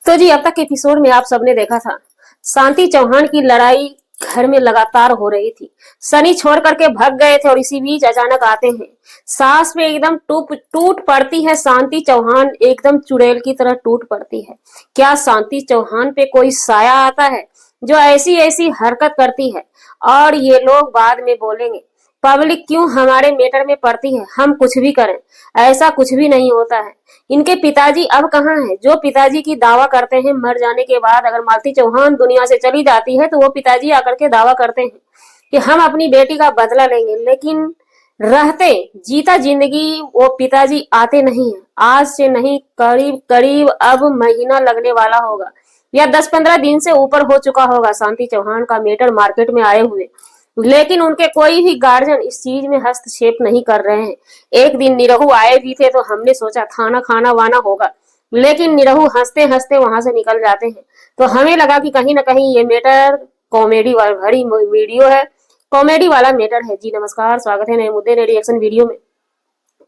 तो जी अब तक के एपिसोड में आप सबने देखा था शांति चौहान की लड़ाई घर में लगातार हो रही थी। सनी छोड़ करके भाग गए थे और इसी बीच अचानक आते हैं। सास पे एकदम टूट पड़ती है शांति चौहान, एकदम चुड़ैल की तरह टूट पड़ती है। क्या शांति चौहान पे कोई साया आता है जो ऐसी ऐसी हरकत करती है? और ये लोग बाद में बोलेंगे पब्लिक क्यों हमारे मैटर में पड़ती है, हम कुछ भी करें ऐसा कुछ भी नहीं होता है। इनके पिताजी अब कहाँ हैं जो पिताजी की दावा करते हैं मर जाने के बाद अगर मालती चौहान दुनिया से चली जाती है तो वो पिताजी आकर के दावा करते हैं कि हम अपनी बेटी का बदला लेंगे, लेकिन रहते जीता जिंदगी वो पिताजी आते नहीं है। आज से नहीं, करीब करीब अब महीना लगने वाला होगा या 10-15 दिन से ऊपर हो चुका होगा शांति चौहान का मैटर मार्केट में आए हुए, लेकिन उनके कोई भी गार्जियन इस चीज में हस्तक्षेप नहीं कर रहे हैं। एक दिन निरहू आए भी थे तो हमने सोचा थाना खाना वाना होगा, लेकिन निरहू हंसते हंसते वहां से निकल जाते हैं। तो हमें लगा कि कहीं ना कहीं ये मैटर कॉमेडी वाला भरी वीडियो है, कॉमेडी वाला मैटर है। जी नमस्कार, स्वागत है नए मुद्दे नए रिएक्शन वीडियो में।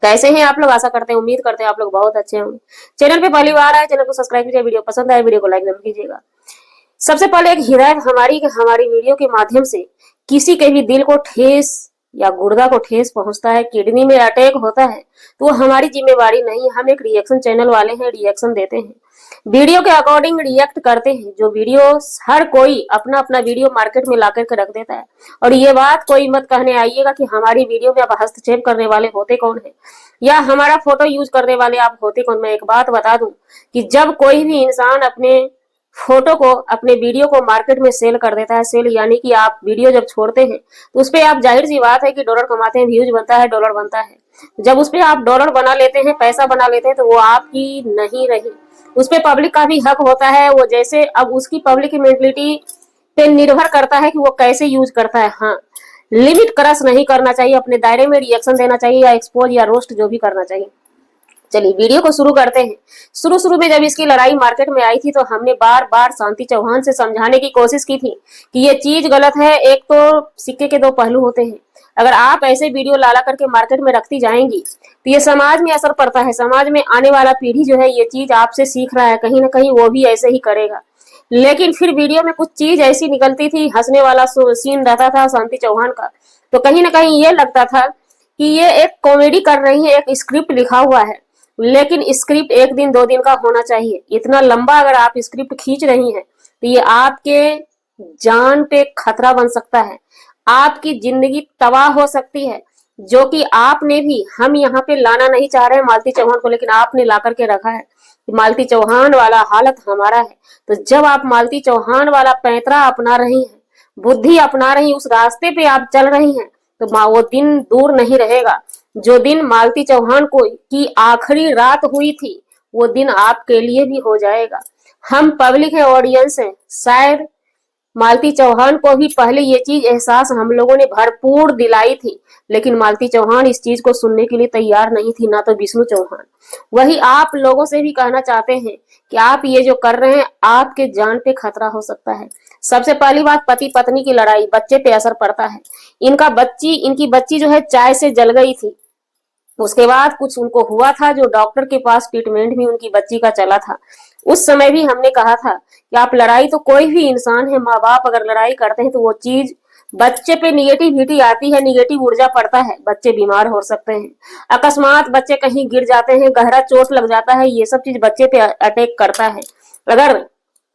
कैसे हैं आप लोग? आशा करते हैं, उम्मीद करते हैं आप लोग बहुत अच्छे होंगे। चैनल पे पहली बार आए, चैनल को सब्सक्राइब कीजिए, वीडियो पसंद आए वीडियो को लाइक जरूर कीजिएगा। सबसे पहले एक हिदायत हमारी वीडियो के माध्यम से किसी के भी दिल को ठेस या गुर्दा को ठेस पहुंचता है, किडनी में अटैक होता है, तो वो हमारी जिम्मेवारी नहीं। हम एक रिएक्शन चैनल वाले हैं, रिएक्शन देते हैं, वीडियो के अकॉर्डिंग रिएक्ट करते हैं। जो वीडियो हर कोई अपना अपना वीडियो मार्केट में ला करके रख देता है, और ये बात कोई मत कहने आइएगा कि हमारी वीडियो में आप हस्तक्षेप करने वाले होते कौन है या हमारा फोटो यूज करने वाले आप होते कौन। मैं एक बात बता दूं कि जब कोई भी इंसान अपने फोटो को, अपने वीडियो को मार्केट में सेल कर देता है, सेल यानी कि आप वीडियो जब छोड़ते हैं तो उस पर आप, जाहिर सी बात है कि डॉलर कमाते हैं, व्यूज बनता है, डॉलर बनता है। जब उस पर आप डॉलर बना लेते हैं, पैसा बना लेते हैं, तो वो आपकी नहीं रही, उस पर पब्लिक का भी हक होता है। वो जैसे अब उसकी पब्लिक की मेंटलिटी पे निर्भर करता है कि वो कैसे यूज करता है। हाँ, लिमिट क्रॉस नहीं करना चाहिए, अपने दायरे में रिएक्शन देना चाहिए या एक्सपोज या रोस्ट जो भी करना चाहिए। चलिए वीडियो को शुरू करते हैं। शुरू में जब इसकी लड़ाई मार्केट में आई थी तो हमने बार बार शांति चौहान से समझाने की कोशिश की थी कि ये चीज गलत है। एक तो सिक्के के दो पहलू होते हैं, अगर आप ऐसे वीडियो लाला करके मार्केट में रखती जाएंगी तो ये समाज में असर पड़ता है। समाज में आने वाला पीढ़ी जो है ये चीज आपसे सीख रहा है, कहीं ना कहीं वो भी ऐसे ही करेगा। लेकिन फिर वीडियो में कुछ चीज ऐसी निकलती थी, हंसने वाला सीन रहता था शांति चौहान का, तो कहीं ना कहीं ये लगता था कि ये एक कॉमेडी कर रही है, एक स्क्रिप्ट लिखा हुआ है। लेकिन स्क्रिप्ट एक दिन 2 दिन का होना चाहिए। इतना लंबा अगर आप स्क्रिप्ट खींच रही हैं तो ये आपके जान पे खतरा बन सकता है, आपकी जिंदगी तबाह हो सकती है, जो कि आपने भी, हम यहाँ पे लाना नहीं चाह रहे हैं मालती चौहान को, लेकिन आपने ला करके रखा है कि मालती चौहान वाला हालत हमारा है। तो जब आप मालती चौहान वाला पैंतरा अपना रही हैं, बुद्धि अपना रही, उस रास्ते पे आप चल रही हैं, तो वो दिन दूर नहीं रहेगा जो दिन मालती चौहान को की आखिरी रात हुई थी, वो दिन आपके लिए भी हो जाएगा। हम पब्लिक है, ऑडियंस है, शायद मालती चौहान को भी पहले ये चीज एहसास हम लोगों ने भरपूर दिलाई थी, लेकिन मालती चौहान इस चीज को सुनने के लिए तैयार नहीं थी, ना तो विष्णु चौहान। वही आप लोगों से भी कहना चाहते हैं कि आप ये जो कर रहे हैं आपके जान पे खतरा हो सकता है। सबसे पहली बात, पति पत्नी की लड़ाई, बच्चे पे असर पड़ता है। इनकी बच्ची जो है चाय से जल गई थी, उसके बाद कुछ उनको हुआ था जो डॉक्टर के पास ट्रीटमेंट भी उनकी बच्ची का चला था। उस समय भी हमने कहा था कि आप लड़ाई, तो कोई भी इंसान है, माँ बाप अगर लड़ाई करते हैं तो वो चीज बच्चे पे निगेटिविटी आती है, निगेटिव ऊर्जा पड़ता है, बच्चे बीमार हो सकते हैं, अकस्मात बच्चे कहीं गिर जाते हैं, गहरा चोट लग जाता है, ये सब चीज बच्चे पे अटैक करता है। अगर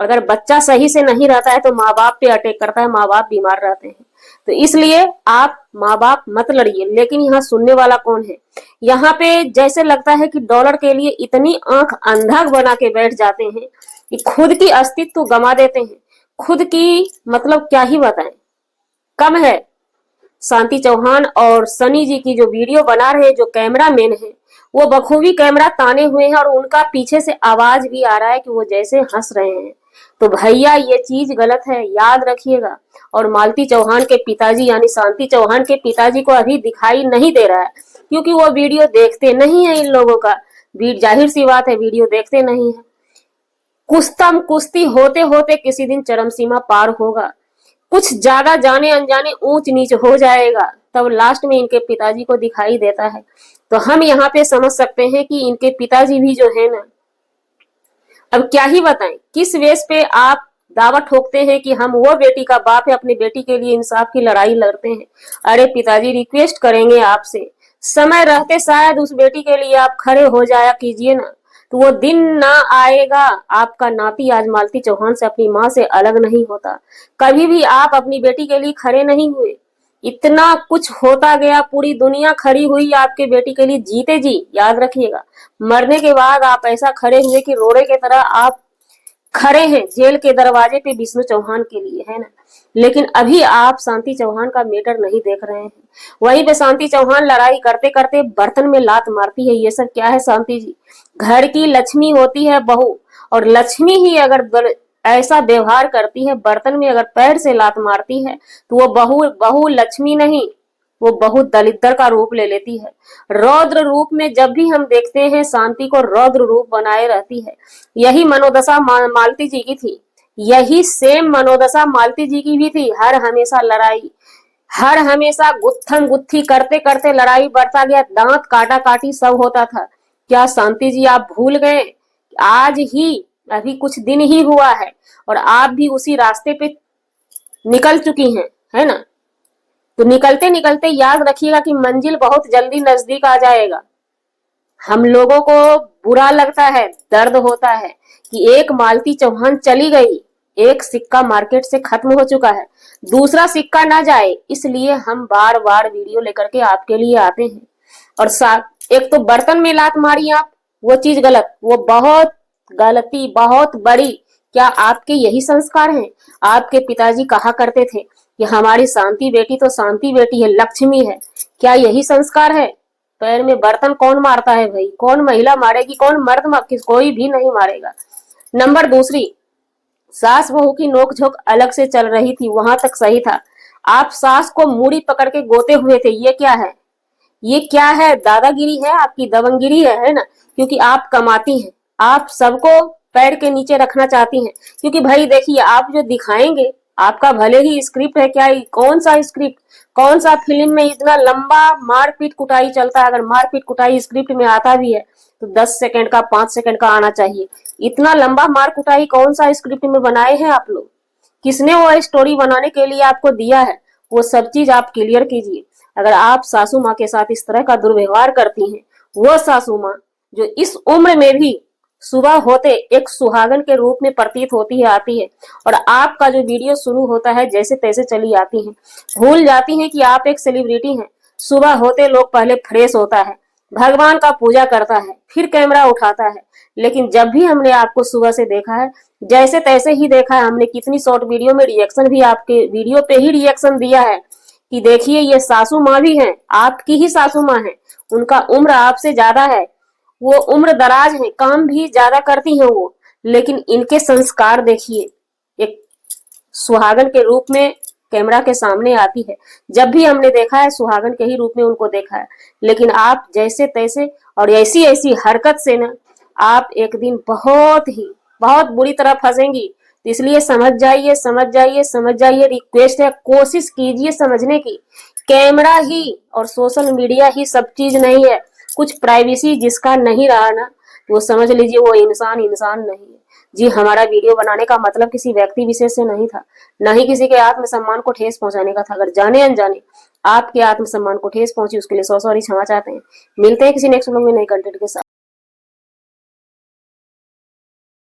अगर बच्चा सही से नहीं रहता है तो माँ बाप पे अटैक करता है, माँ बाप बीमार रहते हैं। तो इसलिए आप माँ बाप मत लड़िए। लेकिन यहाँ सुनने वाला कौन है? यहाँ पे जैसे लगता है कि डॉलर के लिए इतनी आंख अंधा बना के बैठ जाते हैं कि खुद की अस्तित्व गंवा देते हैं। खुद की मतलब क्या ही बताएं, कम है। शांति चौहान और सनी जी की जो वीडियो बना रहे, जो कैमरा मैन है, वो बखूबी कैमरा ताने हुए हैं और उनका पीछे से आवाज भी आ रहा है कि वो जैसे हंस रहे हैं। तो भैया ये चीज गलत है, याद रखिएगा। और मालती चौहान के पिताजी यानी शांति चौहान के पिताजी को अभी दिखाई नहीं दे रहा है, क्योंकि वो वीडियो देखते नहीं है। इन लोगों का जाहिर सी बात है, वीडियो देखते नहीं है। कुश्ती होते होते किसी दिन चरम सीमा पार होगा, कुछ ज्यादा जाने अनजाने ऊंच नीच हो जाएगा, तब लास्ट में इनके पिताजी को दिखाई देता है। तो हम यहाँ पे समझ सकते हैं कि इनके पिताजी भी जो है ना, अब क्या ही बताएं, किस बेस पे आप दावा ठोकते हैं कि हम वो बेटी का बाप है, अपनी बेटी के लिए इंसाफ की लड़ाई लड़ते हैं। अरे पिताजी, रिक्वेस्ट करेंगे आपसे, समय रहते शायद उस बेटी के लिए आप खड़े हो जाया कीजिए ना, तो वो दिन ना आएगा। आपका नाती आज मालती चौहान से अपनी माँ से अलग नहीं होता। कभी भी आप अपनी बेटी के लिए खड़े नहीं हुए। इतना कुछ होता गया, पूरी दुनिया खड़ी हुई आपके बेटी के लिए, जीते जी याद रखिएगा। मरने के बाद आप ऐसा खड़े हुए कि रोड़े की तरह आप खड़े हैं जेल के दरवाजे पे विष्णु चौहान के लिए, है ना। लेकिन अभी आप शांति चौहान का मैटर नहीं देख रहे हैं। वहीं पे शांति चौहान लड़ाई करते करते बर्तन में लात मारती है। ये सब क्या है शांति जी? घर की लक्ष्मी होती है बहू, और लक्ष्मी ही अगर ऐसा व्यवहार करती है, बर्तन में अगर पैर से लात मारती है, तो वो बहू बहू लक्ष्मी नहीं, वो बहुत दलिद्दर का रूप ले लेती है। रौद्र रूप में जब भी हम देखते हैं शांति को, रौद्र रूप बनाए रहती है। यही मनोदशा मालती जी की थी, यही सेम मनोदशा मालती जी की भी थी। हर हमेशा लड़ाई, हर हमेशा गुत्थम गुत्थी करते करते लड़ाई बढ़ता गया, दांत काटा काटी सब होता था। क्या शांति जी आप भूल गए? आज ही अभी कुछ दिन ही हुआ है और आप भी उसी रास्ते पे निकल चुकी हैं, है ना। तो निकलते निकलते याद रखिएगा कि मंजिल बहुत जल्दी नजदीक आ जाएगा। हम लोगों को बुरा लगता है, दर्द होता है कि एक मालती चौहान चली गई, एक सिक्का मार्केट से खत्म हो चुका है, दूसरा सिक्का ना जाए, इसलिए हम बार बार वीडियो लेकर के आपके लिए आते हैं। और साथ एक तो बर्तन में लात मारी आप, वो चीज गलत, वो बहुत गलती, बहुत बड़ी। क्या आपके यही संस्कार हैं? आपके पिताजी कहा करते थे कि हमारी शांति बेटी तो शांति बेटी है, लक्ष्मी है। क्या यही संस्कार है? पैर में बर्तन कौन मारता है भाई? कौन महिला मारेगी, कौन मर्द कोई भी नहीं मारेगा। नंबर दूसरी, सास बहू की नोकझोंक अलग से चल रही थी, वहां तक सही था। आप सास को मूड़ी पकड़ के गोते हुए थे। ये क्या है? ये क्या है? दादागिरी है आपकी, दबंगिरी है ना। क्योंकि आप कमाती हैं, आप सबको पैर के नीचे रखना चाहती हैं। क्योंकि भाई देखिए, आप जो दिखाएंगे, आपका भले ही स्क्रिप्ट है, क्या कौन सा स्क्रिप्ट, कौन सा फिल्म में इतना लंबा मारपीट कुटाई चलता है? अगर मारपीट कुटाई स्क्रिप्ट में आता भी है तो 10 सेकंड का, 5 सेकंड का आना चाहिए। इतना लंबा मार कुटाई कौन सा स्क्रिप्ट में बनाए हैं आप लोग? किसने वो स्टोरी बनाने के लिए आपको दिया है? वो सब चीज आप क्लियर कीजिए। अगर आप सासू माँ के साथ इस तरह का दुर्व्यवहार करती हैं, वो सासू माँ जो इस उम्र में भी सुबह होते एक सुहागन के रूप में प्रतीत होती है, आती है, और आपका जो वीडियो शुरू होता है जैसे तैसे चली आती हैं, भूल जाती हैं कि आप एक सेलिब्रिटी हैं। सुबह होते लोग पहले फ्रेश होता है, भगवान का पूजा करता है, फिर कैमरा उठाता है। लेकिन जब भी हमने आपको सुबह से देखा है, जैसे तैसे ही देखा है। हमने कितनी शॉर्ट वीडियो में रिएक्शन भी आपके वीडियो पे ही रिएक्शन दिया है कि देखिए ये सासू माँ भी हैं, आपकी ही सासू माँ है, उनका उम्र आपसे ज्यादा है, वो उम्र दराज है, काम भी ज्यादा करती हैं वो, लेकिन इनके संस्कार देखिए। एक सुहागन के रूप में कैमरा के सामने आती है, जब भी हमने देखा है सुहागन के ही रूप में उनको देखा है। लेकिन आप जैसे तैसे और ऐसी ऐसी हरकत से ना, आप एक दिन बहुत बुरी तरह फंसेंगी। तो इसलिए समझ जाइए, समझ जाइए, समझ जाइए। रिक्वेस्ट है, कोशिश कीजिए समझने की। कैमरा ही और सोशल मीडिया ही सब चीज नहीं है। कुछ प्राइवेसी जिसका नहीं रहा ना, वो समझ लीजिए वो इंसान इंसान नहीं है। जी, हमारा वीडियो बनाने का मतलब किसी व्यक्ति विशेष से नहीं था, न ही किसी के आत्मसम्मान को ठेस पहुंचाने का था। अगर जाने अनजाने आपके आत्मसम्मान को ठेस पहुंची, उसके लिए सॉरी क्षमा चाहते हैं। मिलते हैं किसी नेक्स्ट व्लॉग में नए कंटेंट के साथ।